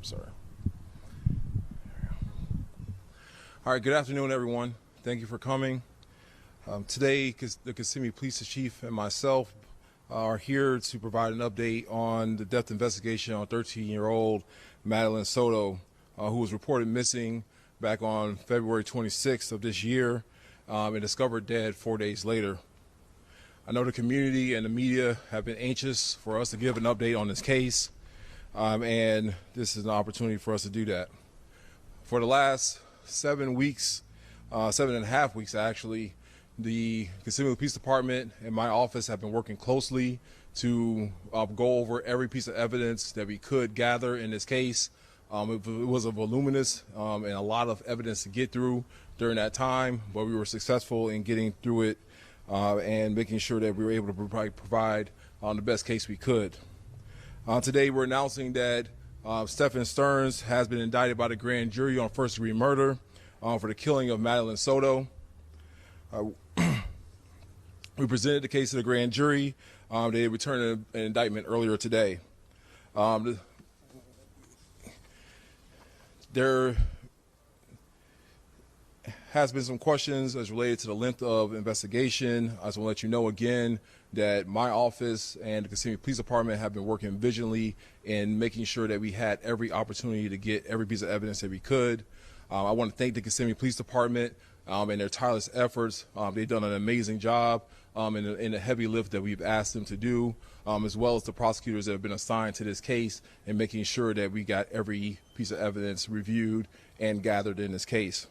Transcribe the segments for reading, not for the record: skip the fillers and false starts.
Sorry. All right, good afternoon, everyone. Thank you for coming. Today, the Kissimmee Police Chief and myself are here to provide an update on the death investigation on 13-year-old Madeline Soto, who was reported missing back on February 26th of this year and discovered dead 4 days later. I know the community and the media have been anxious for us to give an update on this case, and this is an opportunity for us to do that. For the last 7 weeks, 7.5 weeks actually, the Kissimmee Police Department and my office have been working closely to go over every piece of evidence that we could gather in this case. It was a voluminous and a lot of evidence to get through during that time, but we were successful in getting through it and making sure that we were able to provide the best case we could. Today we're announcing that Stephen Stearns has been indicted by the grand jury on first-degree murder for the killing of Madeline Soto. We presented the case to the grand jury. They returned an indictment earlier today. There has been some questions as related to the length of investigation. I just want to let you know again that my office and the Kissimmee Police Department have been working vigilantly in making sure that we had every opportunity to get every piece of evidence that we could. I want to thank the Kissimmee Police Department and their tireless efforts. They've done an amazing job in the heavy lift that we've asked them to do, as well as the prosecutors that have been assigned to this case and making sure that we got every piece of evidence reviewed and gathered in this case.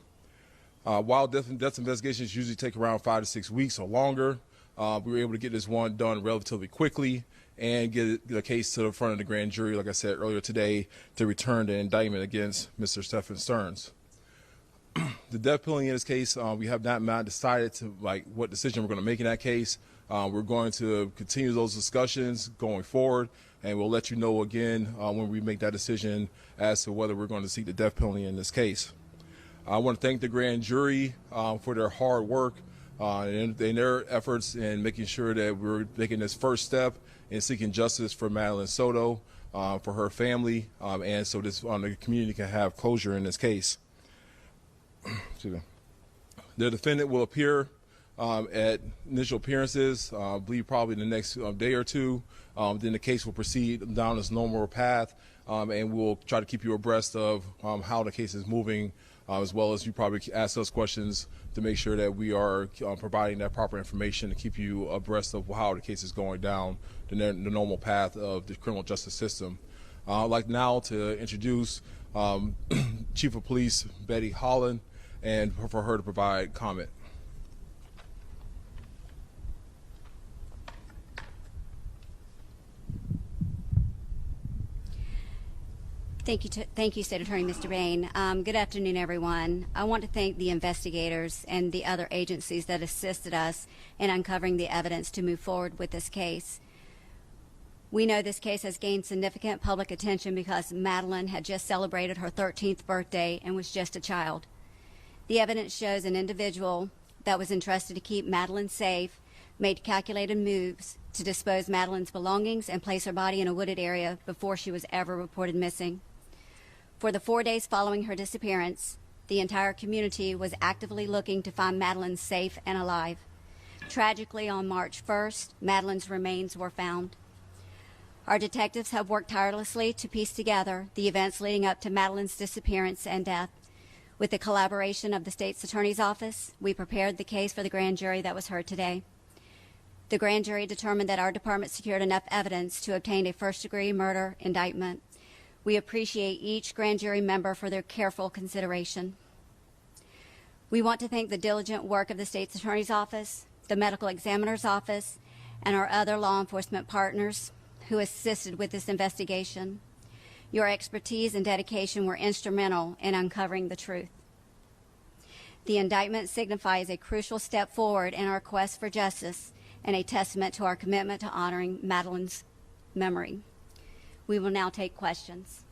While death investigations usually take around 5 to 6 weeks or longer, we were able to get this one done relatively quickly and get the case to the front of the grand jury, like I said earlier today, to return the indictment against Mr. Stephen Stearns. The death penalty in this case, we have not decided to what decision we're going to make in that case. We're going to continue those discussions going forward, and we'll let you know again when we make that decision as to whether we're going to seek the death penalty in this case. I want to thank the grand jury for their hard work and their efforts in making sure that we're making this first step in seeking justice for Madeline Soto, for her family, and so the community can have closure in this case. The defendant will appear at initial appearances, I believe probably the next day or two. Then the case will proceed down its normal path, and we'll try to keep you abreast of how the case is moving, as well as you probably ask us questions to make sure that we are providing that proper information to keep you abreast of how the case is going down the normal path of the criminal justice system. I'd like now to introduce Chief of Police Betty Holland, and for her to provide comment. Thank you, State Attorney Mr. Bain. Good afternoon, everyone. I want to thank the investigators and the other agencies that assisted us in uncovering the evidence to move forward with this case. We know this case has gained significant public attention because Madeline had just celebrated her 13th birthday and was just a child. The evidence shows an individual that was entrusted to keep Madeline safe made calculated moves to dispose Madeline's belongings and place her body in a wooded area before she was ever reported missing. For the 4 days following her disappearance, the entire community was actively looking to find Madeline safe and alive. Tragically, on March 1st, Madeline's remains were found. Our detectives have worked tirelessly to piece together the events leading up to Madeline's disappearance and death. With the collaboration of the State's Attorney's Office, we prepared the case for the grand jury that was heard today. The grand jury determined that our department secured enough evidence to obtain a first-degree murder indictment. We appreciate each grand jury member for their careful consideration. We want to thank the diligent work of the State's Attorney's Office, the Medical Examiner's Office, and our other law enforcement partners who assisted with this investigation. Your expertise and dedication were instrumental in uncovering the truth. The indictment signifies a crucial step forward in our quest for justice and a testament to our commitment to honoring Madeline's memory. We will now take questions.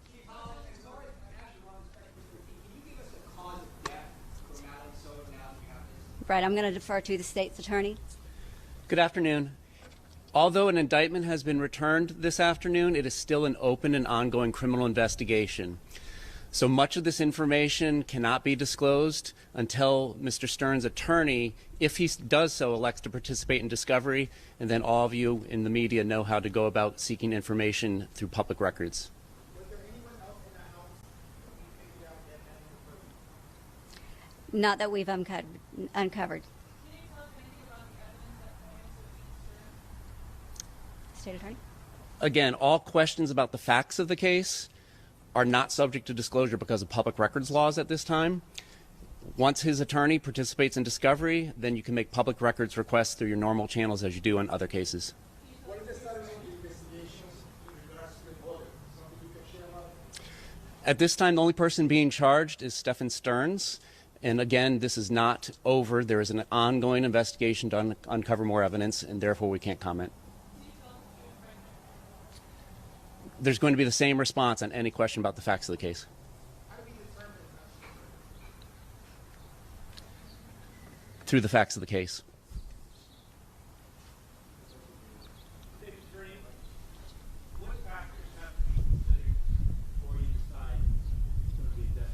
Right, I'm going to defer to the State's Attorney. Good afternoon. Although an indictment has been returned this afternoon, it is still an open and ongoing criminal investigation. So much of this information cannot be disclosed until Mr. Stern's attorney, if he does so, elects to participate in discovery, and then all of you in the media know how to go about seeking information through public records. Was there anyone else in the house that we figured out that had any purpose? Not that we've uncovered. State Attorney? Again, all questions about the facts of the case are not subject to disclosure because of public records laws at this time. Once his attorney participates in discovery, then you can make public records requests through your normal channels as you do in other cases. What is the status of the investigations in regards to the bullet? Something you can share about it? At this time, the only person being charged is Stephen Stearns. And again, this is not over. There is an ongoing investigation to uncover more evidence, and therefore we can't comment. There's going to be the same response on any question about the facts of the case. Through the facts of the case. What factors have to be considered before you decide it's going to be death?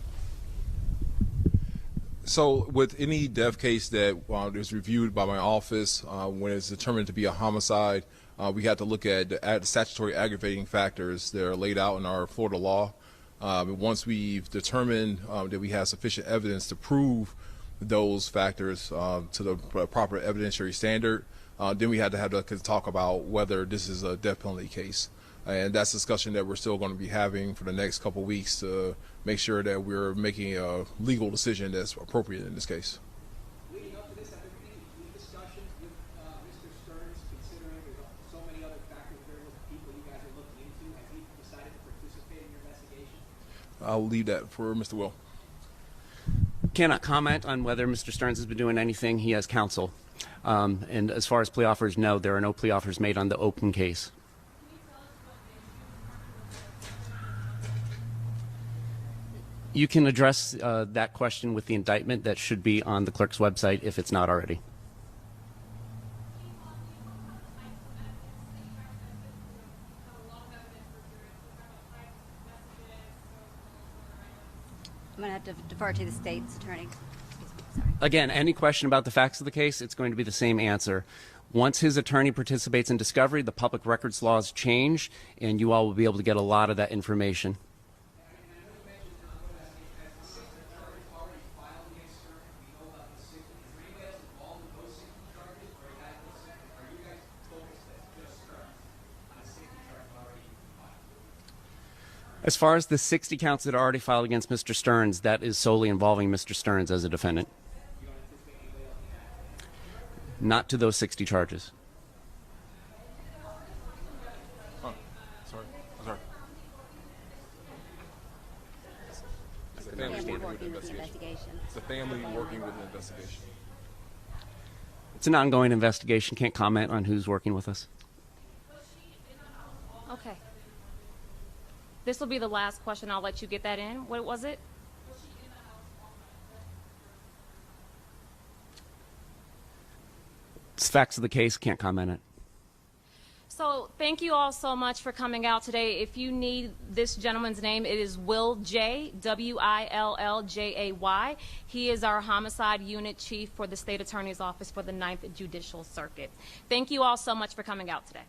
So with any death case that is reviewed by my office, when it's determined to be a homicide, we have to look at the statutory aggravating factors that are laid out in our Florida law. Once we've determined that we have sufficient evidence to prove those factors to the proper evidentiary standard, then we have to talk about whether this is a death penalty case. And that's a discussion that we're still going to be having for the next couple of weeks to make sure that we're making a legal decision that's appropriate in this case. Leading up to this, have there been any discussions with Mr. Stearns, considering there's so many other factors there with the people you guys are looking into? Has he decided to participate in your investigation? I'll leave that for Mr. Will. Cannot comment on whether Mr. Stearns has been doing anything. He has counsel. And as far as plea offers, no, there are no plea offers made on the open case. You can address that question with the indictment that should be on the clerk's website if it's not already. I'm going to have to defer to the state's attorney. Sorry. Again, any question about the facts of the case, it's going to be the same answer. Once his attorney participates in discovery, the public records laws change, and you all will be able to get a lot of that information. As far as the 60 counts that are already filed against Mr. Stearns, that is solely involving Mr. Stearns as a defendant. Not to those 60 charges. Sorry. It's the Family family working with the investigation. It's the family working with the investigation. It's an ongoing investigation. Can't comment on who's working with us. Okay. This will be the last question. I'll let you get that in. What was it? It's facts of the case. Can't comment on it. So thank you all so much for coming out today. If you need this gentleman's name, it is Will Jay, W-I-L-L-J-A-Y. He is our homicide unit chief for the state attorney's office for the 9th Judicial Circuit. Thank you all so much for coming out today.